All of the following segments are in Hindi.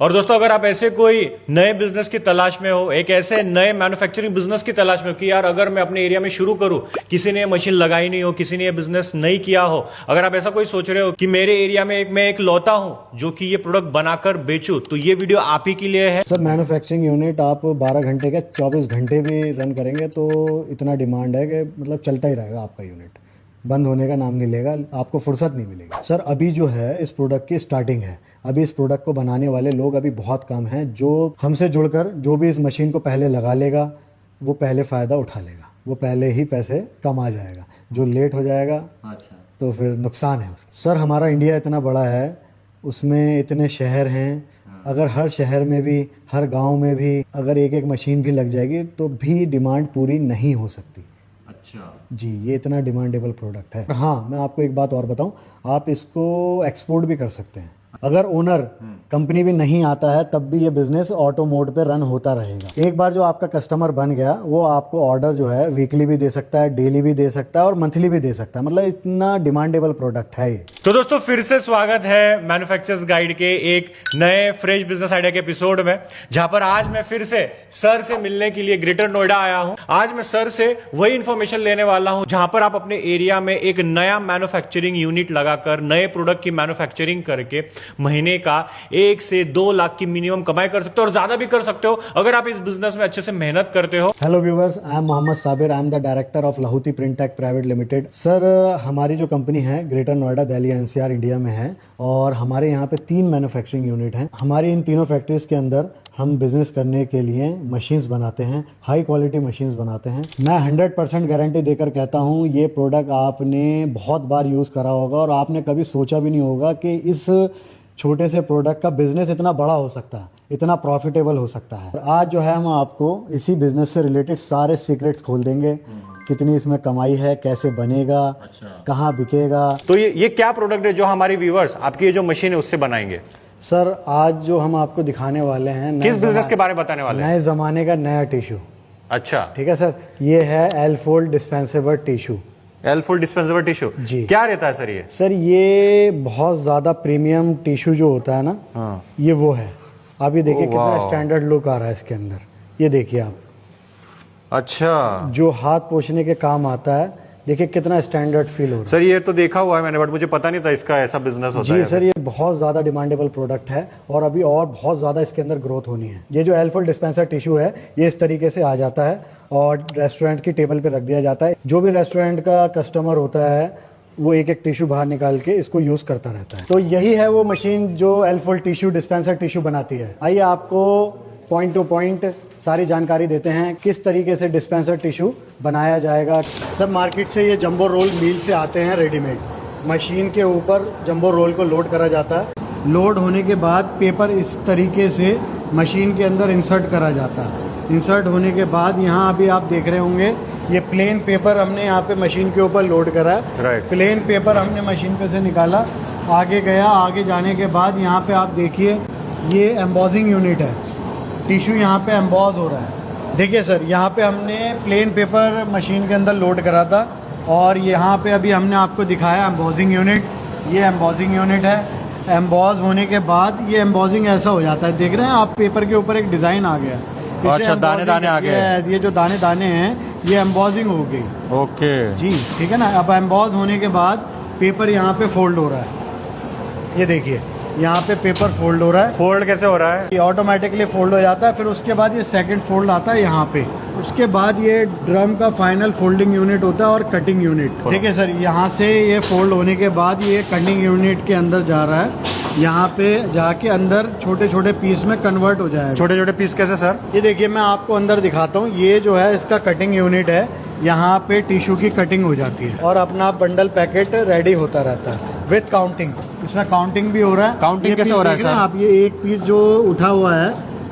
और दोस्तों, अगर आप ऐसे कोई नए बिजनेस की तलाश में हो, एक ऐसे नए मैन्युफैक्चरिंग बिजनेस की तलाश में हो कि यार अगर मैं अपने एरिया में शुरू करूं, किसी ने ये मशीन लगाई नहीं हो, किसी ने ये बिजनेस नहीं किया हो, अगर आप ऐसा कोई सोच रहे हो कि मेरे एरिया में मैं एक लौता हूं जो कि ये प्रोडक्ट बनाकर बेचूं, तो ये वीडियो आप ही के लिए है। सर मैन्युफैक्चरिंग यूनिट आप 12 घंटे का 24 घंटे भी रन करेंगे तो इतना डिमांड है कि मतलब चलता ही रहेगा आपका यूनिट, बंद होने का नाम नहीं लेगा, आपको फुर्सत नहीं मिलेगी। सर अभी जो है इस प्रोडक्ट की स्टार्टिंग है, अभी इस प्रोडक्ट को बनाने वाले लोग अभी बहुत कम हैं। जो हमसे जुड़कर जो भी इस मशीन को पहले लगा लेगा वो पहले फ़ायदा उठा लेगा, वो पहले ही पैसे कमा जाएगा। जो लेट हो जाएगा तो फिर नुकसान है उसका। सर हमारा इंडिया इतना बड़ा है, उसमें इतने शहर हैं, अगर हर शहर में भी हर गांव में भी अगर एक एक मशीन भी लग जाएगी तो भी डिमांड पूरी नहीं हो सकती। अच्छा जी, ये इतना डिमांडेबल प्रोडक्ट है। हाँ, मैं आपको एक बात और बताऊं, आप इसको एक्सपोर्ट भी कर सकते हैं। अगर ओनर कंपनी भी नहीं आता है तब भी ये बिजनेस ऑटो मोड पे रन होता रहेगा। एक बार जो आपका कस्टमर बन गया वो आपको ऑर्डर जो है वीकली भी दे सकता है, डेली भी दे सकता है और मंथली भी दे सकता है। मतलब इतना डिमांडेबल प्रोडक्ट है ये। तो दोस्तों, फिर से स्वागत है मैन्युफैक्चरर्स गाइड के एक नए फ्रेश बिजनेस आइडिया के एपिसोड में, जहां पर आज मैं फिर से सर से मिलने के लिए ग्रेटर नोएडा आया हूं। आज मैं सर से वही इंफॉर्मेशन लेने वाला हूं जहां पर आप अपने एरिया में एक नया मैन्युफैक्चरिंग यूनिट लगाकर नए प्रोडक्ट की मैन्युफैक्चरिंग करके महीने का 1 से 2 लाख की मिनिमम कमाई कर सकते हो और ज्यादा भी कर सकते हो अगर आप इस बिजनेस में अच्छे से मेहनत करते हो। Hello viewers, I am Mohammad Sabir, I am the director of Lahoti print tech private limited. Sir हमारी जो कंपनी है greater Noida, Delhi NCR India में है और हमारे यहाँ पे 3 मैन्युफैक्चरिंग यूनिट हैं। हमारी इन तीनों फैक्ट्रीज के अंदर हम बिजनेस करने के लिए मशीन्स बनाते हैं, हाई क्वालिटी मशीन्स बनाते हैं। मैं 100% गारंटी देकर कहता हूँ ये प्रोडक्ट आपने बहुत बार यूज़ करा होगा और आपने कभी सोचा भी नहीं होगा कि इस छोटे से प्रोडक्ट का बिजनेस इतना बड़ा हो सकता है, इतना प्रॉफिटेबल हो सकता है। आज जो है हम आपको इसी बिजनेस से रिलेटेड सारे सीक्रेट्स खोल देंगे, कितनी इसमें कमाई है, कैसे बनेगा, कहाँ बिकेगा। तो ये क्या प्रोडक्ट है जो हमारे व्यूअर्स आपकी ये जो मशीन है उससे बनाएंगे? सर आज जो हम आपको दिखाने वाले हैं, किस बिजनेस के बारे में बताने वाले हैं? नए जमाने का नया टिश्यू। अच्छा, ठीक है सर, ये है L fold dispensable tissue. L fold dispensable tissue जी। क्या रहता है सर ये? सर ये बहुत ज्यादा प्रीमियम टिश्यू जो होता है ना, हाँ। ये वो है। आप ये देखिए कितना स्टैंडर्ड लुक आ रहा है इसके अंदर, ये देखिए आप। अच्छा, जो हाथ पोंछने के काम आता है, देखिए कितना स्टैंडर्ड फील हो रहा है। सर ये तो देखा हुआ है मैंने, बट मुझे पता नहीं था इसका ऐसा बिजनेस होता है। जी सर, ये बहुत ज़्यादा डिमांडेबल प्रोडक्ट है और अभी और बहुत ज़्यादा इसके अंदर ग्रोथ होनी है। ये जो एल-फोल्ड डिस्पेंसर टिश्यू है ये इस तरीके से आ जाता है और रेस्टोरेंट की टेबल पे रख दिया जाता है। जो भी रेस्टोरेंट का कस्टमर होता है वो एक एक टिश्यू बाहर निकाल के इसको यूज़ करता रहता है। तो यही है वो मशीन जो एल-फोल्ड टिश्यू डिस्पेंसर टिश्यू बनाती है। आइए आपको पॉइंट टू पॉइंट सारी जानकारी देते हैं किस तरीके से डिस्पेंसर टिश्यू बनाया जाएगा। सब मार्केट से ये जंबो रोल मिल से आते हैं रेडीमेड। मशीन के ऊपर जंबो रोल को लोड करा जाता है। लोड होने के बाद पेपर इस तरीके से मशीन के अंदर इंसर्ट करा जाता है। इंसर्ट होने के बाद यहाँ अभी आप देख रहे होंगे ये प्लेन पेपर हमने यहाँ पे मशीन के ऊपर लोड करा है। प्लेन पेपर हमने मशीन पे से निकाला, आगे गया, आगे जाने के बाद यहाँ पे आप देखिए ये एम्बॉजिंग यूनिट है। टिश्यू यहाँ पे एम्बॉज हो रहा है। देखिए सर, यहाँ पे हमने प्लेन पेपर मशीन के अंदर लोड करा था और यहाँ पे अभी हमने आपको दिखाया एम्बॉजिंग यूनिट। ये एम्बॉजिंग यूनिट है। एम्बॉज होने के बाद ये एम्बॉजिंग ऐसा हो जाता है, देख रहे हैं आप पेपर के ऊपर एक डिज़ाइन आ गया। अच्छा, दाने दाने आ गए। ये जो दाने दाने हैं ये एम्बॉजिंग हो गई। ओके जी, ठीक है ना। अब एम्बॉज होने के बाद पेपर यहाँ पे फोल्ड हो रहा है। ये देखिए यहाँ पे पेपर फोल्ड हो रहा है। फोल्ड कैसे हो रहा है? ये ऑटोमेटिकली फोल्ड हो जाता है। फिर उसके बाद ये सेकंड फोल्ड आता है यहाँ पे। उसके बाद ये ड्रम का फाइनल फोल्डिंग यूनिट होता है और कटिंग यूनिट। ठीक है सर, यहाँ से ये फोल्ड होने के बाद ये कटिंग यूनिट के अंदर जा रहा है। यहाँ पे जाके अंदर छोटे छोटे पीस में कन्वर्ट हो जाएगा। छोटे छोटे पीस कैसे सर? ये देखिए मैं आपको अंदर दिखाता हूँ। ये जो है इसका कटिंग यूनिट है। यहाँ पे टिश्यू की कटिंग हो जाती है और अपना बंडल पैकेट रेडी होता रहता है विद काउंटिंग। इसमें काउंटिंग भी हो रहा है। काउंटिंग कैसे हो रहा है सर? आप ये एक पीस जो उठा हुआ है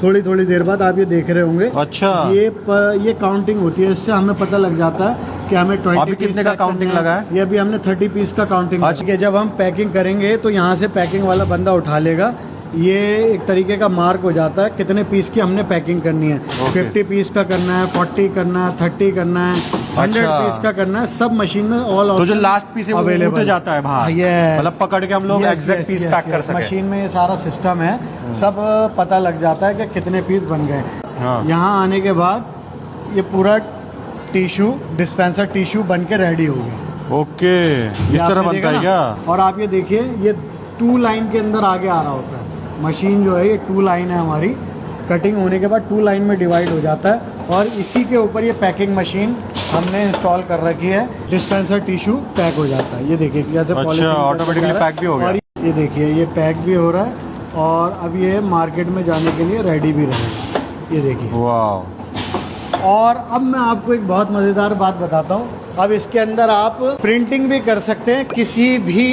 थोड़ी थोड़ी देर बाद आप ये देख रहे होंगे। अच्छा, ये काउंटिंग होती है। इससे हमें पता लग जाता है कि हमें 20 कितने का काउंटिंग लगा है? ये अभी हमने 30 पीस का काउंटिंग। अच्छा। जब हम पैकिंग करेंगे तो यहाँ से पैकिंग वाला बंदा उठा लेगा। ये एक तरीके का मार्क हो जाता है कितने पीस की हमने पैकिंग करनी है। 50 पीस का करना है, 40 करना है, 30 करना है, 100 पीस का करना है, सब मशीन में ऑल तो जो लास्ट पीस है वो अवेलेबल उठ जाता है बाहर, yes, मतलब पकड़ के हम लोग yes, exact yes, piece yes, pack yes, कर सके। मशीन में ये सारा सिस्टम है, सब पता लग जाता है कि कितने पीस बन गए। हाँ। यहाँ आने के बाद ये पूरा टिश्यू डिस्पेंसर टिश्यू बन के रेडी हो गया। ओके, इस ये तरह आपने बनता देखा है ना? क्या? और आप ये देखिए, ये 2 लाइन के अंदर आगे आ रहा होता है। मशीन जो है ये 2 लाइन है हमारी, कटिंग होने के बाद 2 लाइन में डिवाइड हो जाता है, और इसी के ऊपर ये पैकिंग मशीन हमने इंस्टॉल कर रखी है, डिस्पेंसर टिश्यू पैक हो जाता है। ये देखिए जैसे अच्छा, पॉलीथीन के अंदर ऑटोमेटिकली जा रहा है, पैक भी हो गया। और ये देखिए ये पैक भी हो रहा है, और अब ये मार्केट में जाने के लिए रेडी भी रहेगा। ये देखिए, वाह। और अब मैं आपको एक बहुत मज़ेदार बात बताता हूँ। अब इसके अंदर आप प्रिंटिंग भी कर सकते हैं, किसी भी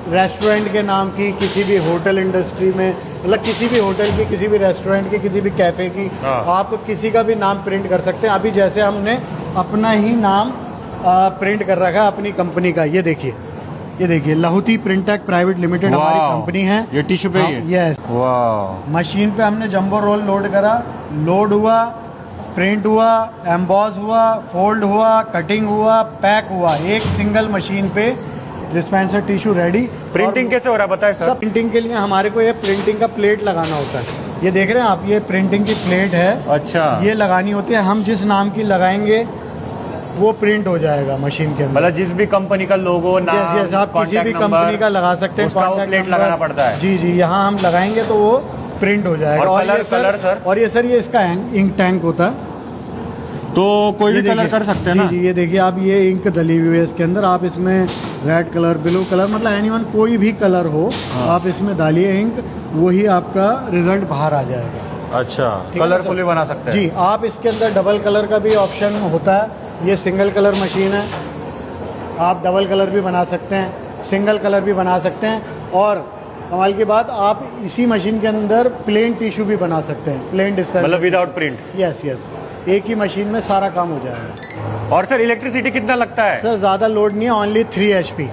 रेस्टोरेंट के नाम की, किसी भी होटल इंडस्ट्री में, मतलब किसी भी होटल की, किसी भी रेस्टोरेंट की, किसी भी कैफ़े की, हाँ। आप किसी का भी नाम प्रिंट कर सकते हैं। अभी जैसे हमने अपना ही नाम प्रिंट कर रखा है अपनी कंपनी का। ये देखिए लाहौती प्रिंटेक प्राइवेट लिमिटेड हमारी वाह। कंपनी है। ये टिश्यू पे ही है? यस, वाह। मशीन पे हमने जंबो रोल लोड करा, लोड हुआ, प्रिंट हुआ, एम्बॉस हुआ, फोल्ड हुआ, कटिंग हुआ, पैक हुआ, एक सिंगल मशीन पे डिस्पेंसर टिश्यू रेडी। प्रिंटिंग कैसे हो रहा है बताए सर? सब प्रिंटिंग के लिए हमारे को ये प्रिंटिंग का प्लेट लगाना होता है। ये देख रहे हैं आप, ये प्रिंटिंग की प्लेट है, अच्छा, ये लगानी होती है। हम जिस नाम की लगाएंगे वो प्रिंट हो जाएगा मशीन के अंदर। मतलब जिस भी कंपनी का लोगो, नाम, यस, आप किसी भी contact कंपनी number, का लगा सकते हैं, उसका वो contact प्लेट number। लगाना पड़ता है। जी, यहाँ हम लगाएंगे तो वो प्रिंट हो जाएगा। और ये कलर सर? और ये सर, ये इसका इंक टैंक होता है, तो कोई भी ये कलर देखिए। कर सकते हैं जी ना? जी, ये देखिए आप, ये इंक डली हुई है इसके अंदर। आप इसमें रेड कलर, ब्लू कलर, मतलब एनीवन कोई भी कलर हो, आप इसमें डालिए इंक, वही आपका रिजल्ट बाहर आ जाएगा। अच्छा, ठीक है कलरफुल भी सर? बना सकते हैं। जी, आप इसके अंदर डबल कलर का भी ऑप्शन होता है। ये सिंगल कलर मशीन है, आप डबल कलर भी बना सकते हैं, सिंगल कलर भी बना सकते हैं, और कमाल की बात, आप इसी मशीन के अंदर प्लेन टिश्यू भी बना सकते हैं, प्लेन डिस्पेंसर। मतलब विदाउट प्रिंट। यस, एक ही मशीन में सारा काम हो जाएगा। और सर इलेक्ट्रिसिटी कितना लगता है? सर ज़्यादा लोड नहीं है, only 3 HP।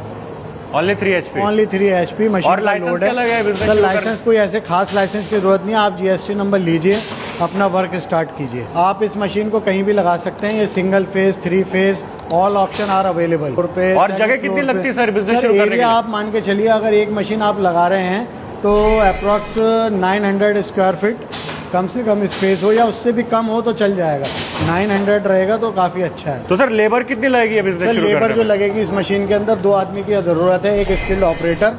Only 3 HP। Only 3 HP machine और का लाइसेंस लोड क्या लगेगा है। business सर शुरू लाइसेंस कोई ऐसे खास लाइसेंस की जरूरत नहीं है, आप GST नंबर लीजिए, अपना वर्क स्टार्ट कीजिए। आप इस मशीन को कहीं भी लगा सकते हैं। ये single phase, 3 phase, all option are available. और जगह कितनी लगती है सर बिजनेस शुरू करने के लिए? एरिया आप मान के चलिए, अगर एक मशीन आप लगा रहे हैं तो अप्रॉक्स 900 स्क्वायर फीट कम से कम स्पेस हो, या उससे भी कम हो तो चल जाएगा। 900 रहेगा तो काफ़ी अच्छा है। तो सर लेबर कितनी लगेगी ये बिजनेस सर शुरू लेबर करने जो में? लगेगी इस मशीन के अंदर, 2 आदमी की ज़रूरत है, एक स्किल्ड ऑपरेटर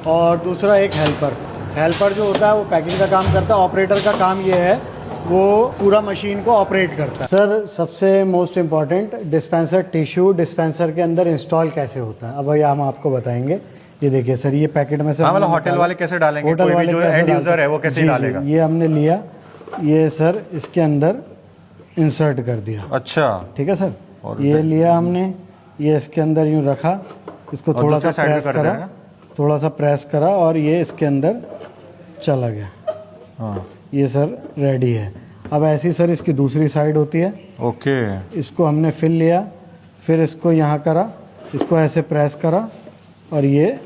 और दूसरा एक हेल्पर। हेल्पर जो होता है वो पैकिंग का काम करता है, ऑपरेटर का काम ये है वो पूरा मशीन को ऑपरेट करता है। सर सबसे most important, dispenser tissue dispenser के अंदर इंस्टॉल कैसे होता है, अब ये हम आपको बताएंगे। ये देखिए सर, ये पैकेट में से हाँ, मतलब होटल वाले कैसे डालेंगे? कोई भी जो एंड यूजर है वो कैसे डालेगा? ये हमने लिया, ये सर इसके अंदर इंसर्ट कर दिया। अच्छा, ठीक है सर, ये लिया हमने, ये इसके अंदर यूँ रखा, इसको और थोड़ा दूसरे सा side में प्रेस कर करा, देना? थोड़ा सा प्रेस करा, और ये इसके अंदर चला गया। हाँ, ये सर रेडी है। अब ऐसी सर इसकी दूसरी साइड होती है, ओके। इसको हमने फिल लिया, फिर इसको यहाँ करा, इसको ऐसे प्रेस करा, और ये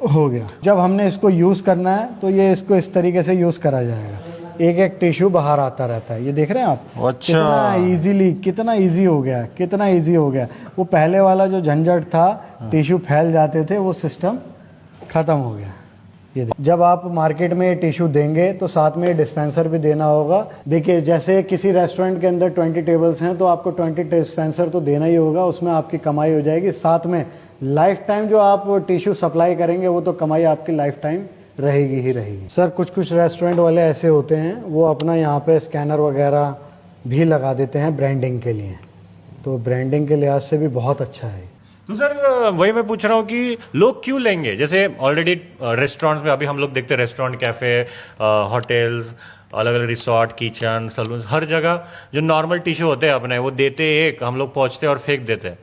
हो गया। जब हमने इसको यूज़ करना है तो ये इसको इस तरीके से यूज़ करा जाएगा, एक एक टिश्यू बाहर आता रहता है। ये देख रहे हैं आप, अच्छा। कितना इजीली, कितना इजी हो गया, कितना इजी हो गया। वो पहले वाला जो झंझट था, टिश्यू फैल जाते थे, वो सिस्टम खत्म हो गया। ये जब आप मार्केट में टिश्यू देंगे तो साथ में डिस्पेंसर भी देना होगा। देखिए जैसे किसी रेस्टोरेंट के अंदर 20 टेबल्स हैं तो आपको 20 डिस्पेंसर तो देना ही होगा, उसमें आपकी कमाई हो जाएगी। साथ में लाइफ टाइम जो आप टिश्यू सप्लाई करेंगे वो तो कमाई आपकी लाइफ टाइम रहेगी ही रहेगी। सर कुछ रेस्टोरेंट वाले ऐसे होते हैं, वो अपना यहाँ पे स्कैनर वगैरह भी लगा देते हैं ब्रांडिंग के लिए, तो ब्रांडिंग के लिहाज से भी बहुत अच्छा है। तो सर वही मैं पूछ रहा हूँ कि लोग क्यों लेंगे? जैसे ऑलरेडी रेस्टोरेंट्स में अभी हम लोग देखते हैं, रेस्टोरेंट, कैफे, होटल्स, अलग अलग रिसोर्ट, किचन, सलून, हर जगह जो नॉर्मल टिश्यू होते हैं अपने, वो देते एक, हम लोग पहुंचते और फेंक देते हैं।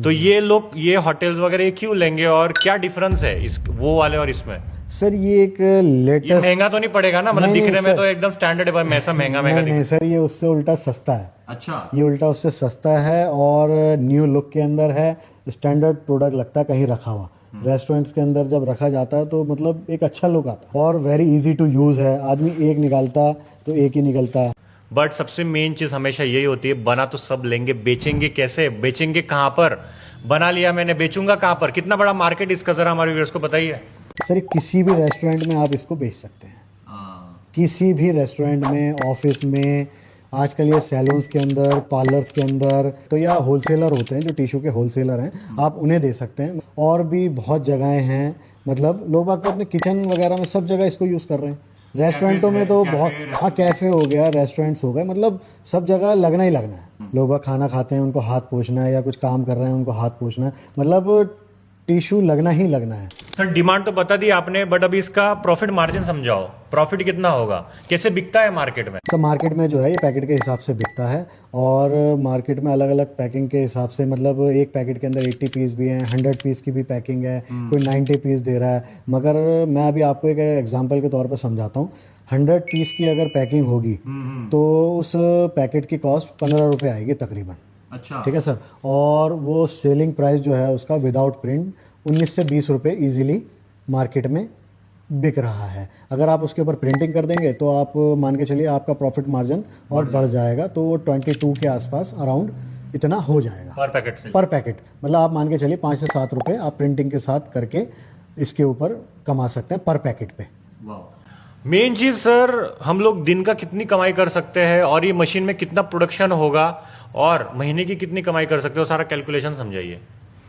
तो ये लोग, ये होटल्स वगैरह, ये क्यों लेंगे और क्या डिफरेंस है इस वो वाले और इसमें? सर ये एक ये लेटेस्ट, महंगा तो नहीं पड़ेगा ना? मतलब नहीं, दिखने में सर। तो एकदम स्टैंडर्ड है, ऐसा महंगा महंगा नहीं सर, ये उससे उल्टा सस्ता है। अच्छा, ये उल्टा उससे सस्ता है और न्यू लुक के अंदर है, स्टैंडर्ड प्रोडक्ट लगता है कहीं रखा हुआ। रेस्टोरेंट्स के अंदर जब रखा जाता है तो मतलब एक अच्छा लुक आता है, और वेरी इजी टू यूज़ है। आदमी एक निकालता तो एक ही निकलता है। बट सबसे मेन चीज हमेशा यही होती है, बना तो सब लेंगे, बेचेंगे कैसे, बेचेंगे कहां पर, बना लिया मैंने, बेचूंगा कहां पर, कितना बड़ा मार्केट इसका जरा हमारे व्यूअर्स को बताइए। सर ये किसी भी रेस्टोरेंट में आप इसको बेच सकते हैं, किसी भी रेस्टोरेंट में, ऑफिस में, आजकल ये सैलून्स के अंदर, पार्लर्स के अंदर, तो या होलसेलर होते हैं जो टिश्यू के होलसेलर हैं, आप उन्हें दे सकते हैं। और भी बहुत जगहें हैं, मतलब लोग बाग तो अपने किचन वगैरह में सब जगह इसको यूज़ कर रहे हैं। रेस्टोरेंटों में तो बहुत, हाँ कैफ़े हो गया, रेस्टोरेंट्स हो गए, मतलब सब जगह लगना ही लगना है। लोग बाग खाना खाते हैं, उनको हाथ पोंछना है, या कुछ काम कर रहे हैं उनको हाथ पोंछना है, मतलब टिश्यू लगना ही लगना है। सर डिमांड तो बता दी आपने, बट अभी इसका प्रॉफिट मार्जिन समझाओ, प्रॉफिट कितना होगा, कैसे बिकता है मार्केट में। तो मार्केट में जो है ये पैकेट के हिसाब से बिकता है, और मार्केट में अलग अलग पैकिंग के हिसाब से, मतलब एक पैकेट के अंदर 80 पीस भी हैं, 100 पीस की भी पैकिंग है, कोई 90 पीस दे रहा है। मगर मैं अभी आपको एक एग्जांपल के तौर पर समझाता हूँ। 100 पीस की अगर पैकिंग होगी तो उस पैकेट की कॉस्ट 15 रुपये आएगी तकरीबन। अच्छा, ठीक है सर। और वो सेलिंग प्राइस जो है उसका विदाउट प्रिंट 19 से 20 रुपये ईजिली मार्केट में बिक रहा है। अगर आप उसके ऊपर प्रिंटिंग कर देंगे तो आप मान के चलिए आपका प्रॉफिट मार्जिन और बढ़ जाएगा, तो वो 22 के आसपास अराउंड इतना हो जाएगा पर पैकेट से। पर पैकेट। मतलब आप मान के चलिए 5 से 7 रुपये आप प्रिंटिंग के साथ करके इसके ऊपर कमा सकते हैं पर पैकेट पे। मेन चीज सर, हम लोग दिन का कितनी कमाई कर सकते हैं, और ये मशीन में कितना प्रोडक्शन होगा, और महीने की कितनी कमाई कर सकते हो, सारा कैलकुलेशन समझाइए।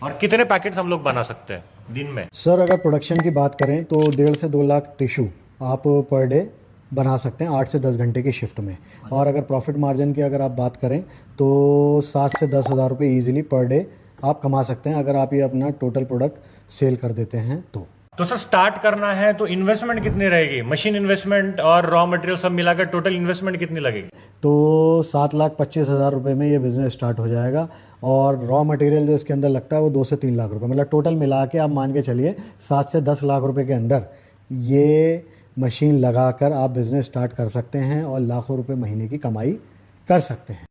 और कितने पैकेट्स हम लोग बना सकते हैं दिन में। सर अगर प्रोडक्शन की बात करें तो 1.5 से 2 लाख टिश्यू आप पर डे बना सकते हैं 8 से 10 घंटे की शिफ्ट में। और अगर प्रॉफिट मार्जिन की अगर आप बात करें तो 7 से 10 हज़ार रुपये ईजिली पर डे आप कमा सकते हैं, अगर आप ये अपना टोटल प्रोडक्ट सेल कर देते हैं तो सर स्टार्ट करना है तो इन्वेस्टमेंट कितनी रहेगी, मशीन इन्वेस्टमेंट और रॉ मटेरियल सब मिलाकर टोटल इन्वेस्टमेंट कितनी लगेगी। तो 7,25,000 रुपये में ये बिज़नेस स्टार्ट हो जाएगा। और रॉ मटेरियल जो इसके अंदर लगता है वो 2 से 3 लाख रुपए, मतलब टोटल मिला के आप मान के चलिए 7 से 10 लाख रुपए के अंदर ये मशीन लगाकर आप बिज़नेस स्टार्ट कर सकते हैं और लाखों रुपए महीने की कमाई कर सकते हैं।